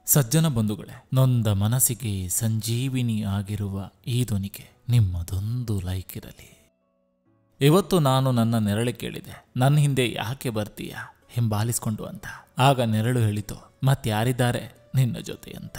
ಸಜ್ಜನ ಬಂಧುಗಳೇ, ನೊಂದ ಮನಸ್ಸಿಗೆ ಸಂಜೀವಿನಿ ಆಗಿರುವ ಈ ಧ್ವನಿಗೆ ನಿಮ್ಮದೊಂದು ಲೈಕ್ ಇರಲಿ. ಇವತ್ತು ನಾನು ನನ್ನ ನೆರಳು ಕೇಳಿದೆ, ನನ್ನ ಹಿಂದೆ ಯಾಕೆ ಬರ್ತೀಯಾ ಹಿಂಬಾಲಿಸ್ಕೊಂಡು ಅಂತ. ಆಗ ನೆರಳು ಹೇಳಿತು, ಮತ್ಯಾರಿದ್ದಾರೆ ನಿನ್ನ ಜೊತೆ ಅಂತ.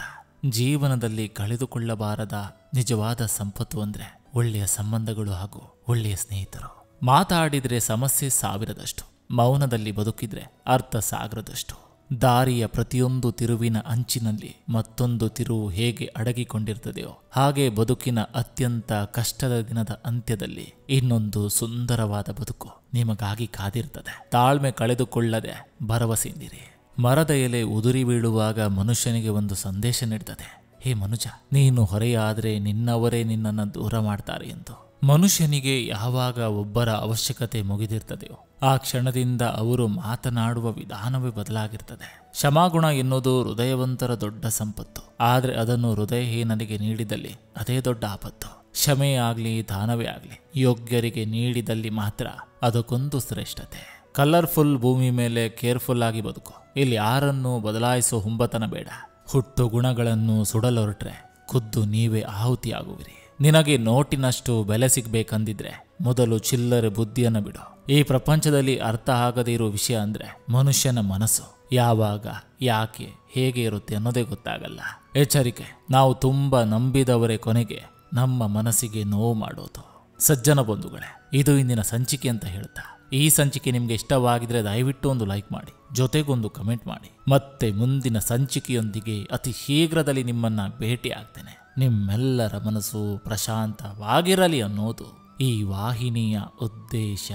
ಜೀವನದಲ್ಲಿ ಕಳೆದುಕೊಳ್ಳಬಾರದ ನಿಜವಾದ ಸಂಪತ್ತು ಅಂದ್ರೆ ಒಳ್ಳೆಯ ಸಂಬಂಧಗಳು ಹಾಗೂ ಒಳ್ಳೆಯ ಸ್ನೇಹಿತರು. ಮಾತಾಡಿದ್ರೆ ಸಮಸ್ಯೆ ಸಾವಿರದಷ್ಟು, ಮೌನದಲ್ಲಿ ಬದುಕಿದ್ರೆ ಅರ್ಥ ಸಾಗರದಷ್ಟು. ದಾರಿಯ ಪ್ರತಿಯೊಂದು ತಿರುವಿನ ಅಂಚಿನಲ್ಲಿ ಮತ್ತೊಂದು ತಿರುವು ಹೇಗೆ ಅಡಗಿಕೊಂಡಿರ್ತದೆಯೋ ಹಾಗೆ ಬದುಕಿನ ಅತ್ಯಂತ ಕಷ್ಟದ ದಿನದ ಅಂತ್ಯದಲ್ಲಿ ಇನ್ನೊಂದು ಸುಂದರವಾದ ಬದುಕು ನಿಮಗಾಗಿ ಕಾದಿರ್ತದೆ. ತಾಳ್ಮೆ ಕಳೆದುಕೊಳ್ಳದೆ ಭರವಸೆಯಿಂದಿರಿ. ಮರದ ಎಲೆ ಉದುರಿ ಬೀಳುವಾಗ ಮನುಷ್ಯನಿಗೆ ಒಂದು ಸಂದೇಶ ನೀಡ್ತದೆ, ಹೇ ಮನುಜ, ನೀನು ಹೊರೆಯಾದ್ರೆ ನಿನ್ನವರೇ ನಿನ್ನನ್ನು ದೂರ ಮಾಡ್ತಾರೆ ಎಂದು. ಮನುಷ್ಯನಿಗೆ ಯಾವಾಗ ಒಬ್ಬರ ಅವಶ್ಯಕತೆ ಮುಗಿದಿರ್ತದೆಯೋ ಆ ಕ್ಷಣದಿಂದ ಅವರು ಮಾತನಾಡುವ ವಿಧಾನವೇ ಬದಲಾಗಿರ್ತದೆ. ಕ್ಷಮಾಗುಣ ಎನ್ನುವುದು ಹೃದಯವಂತರ ದೊಡ್ಡ ಸಂಪತ್ತು, ಆದರೆ ಅದನ್ನು ಹೃದಯಹೀನನಿಗೆ ನೀಡಿದಲ್ಲಿ ಅದೇ ದೊಡ್ಡ ಆಪತ್ತು. ಕ್ಷಮೆ ಆಗ್ಲಿ ದಾನವೇ ಆಗ್ಲಿ ಯೋಗ್ಯರಿಗೆ ನೀಡಿದಲ್ಲಿ ಮಾತ್ರ ಅದಕ್ಕೊಂದು ಶ್ರೇಷ್ಠತೆ. ಕಲರ್ಫುಲ್ ಭೂಮಿ ಮೇಲೆ ಕೇರ್ಫುಲ್ ಆಗಿ ಬದುಕು. ಇಲ್ಲಿ ಯಾರನ್ನು ಬದಲಾಯಿಸೋ ಹುಂಬತನ ಬೇಡ. ಹುಟ್ಟು ಗುಣಗಳನ್ನು ಸುಡಲೊರಟ್ರೆ ಖುದ್ದು ನೀವೇ ಆಹುತಿಯಾಗುವಿರಿ. ನಿನಗೆ ನೋಟಿನಷ್ಟು ಬೆಲೆ ಸಿಗ್ಬೇಕಂದಿದ್ರೆ ಮೊದಲು ಚಿಲ್ಲರೆ ಬುದ್ಧಿಯನ್ನು ಬಿಡು. ಈ ಪ್ರಪಂಚದಲ್ಲಿ ಅರ್ಥ ಆಗದೇ ಇರೋ ವಿಷಯ ಅಂದ್ರೆ ಮನುಷ್ಯನ ಮನಸ್ಸು. ಯಾವಾಗ, ಯಾಕೆ, ಹೇಗೆ ಇರುತ್ತೆ ಅನ್ನೋದೇ ಗೊತ್ತಾಗಲ್ಲ. ಎಚ್ಚರಿಕೆ, ನಾವು ತುಂಬಾ ನಂಬಿದವರೇ ಕೊನೆಗೆ ನಮ್ಮ ಮನಸ್ಸಿಗೆ ನೋವು ಮಾಡೋದು. ಸಜ್ಜನ ಬಂಧುಗಳೇ, ಇದು ಇಂದಿನ ಸಂಚಿಕೆ ಅಂತ ಹೇಳ್ತಾ, ಈ ಸಂಚಿಕೆ ನಿಮ್ಗೆ ಇಷ್ಟವಾಗಿದ್ರೆ ದಯವಿಟ್ಟು ಒಂದು ಲೈಕ್ ಮಾಡಿ, ಜೊತೆಗೊಂದು ಕಮೆಂಟ್ ಮಾಡಿ. ಮತ್ತೆ ಮುಂದಿನ ಸಂಚಿಕೆಯೊಂದಿಗೆ ಅತಿ ಶೀಘ್ರದಲ್ಲಿ ನಿಮ್ಮನ್ನ ಭೇಟಿ ಆಗ್ತೇನೆ. ನಿಮ್ಮೆಲ್ಲರ ಮನಸ್ಸು ಪ್ರಶಾಂತವಾಗಿರಲಿ ಅನ್ನೋದು ಈ ವಾಹಿನಿಯ ಉದ್ದೇಶ.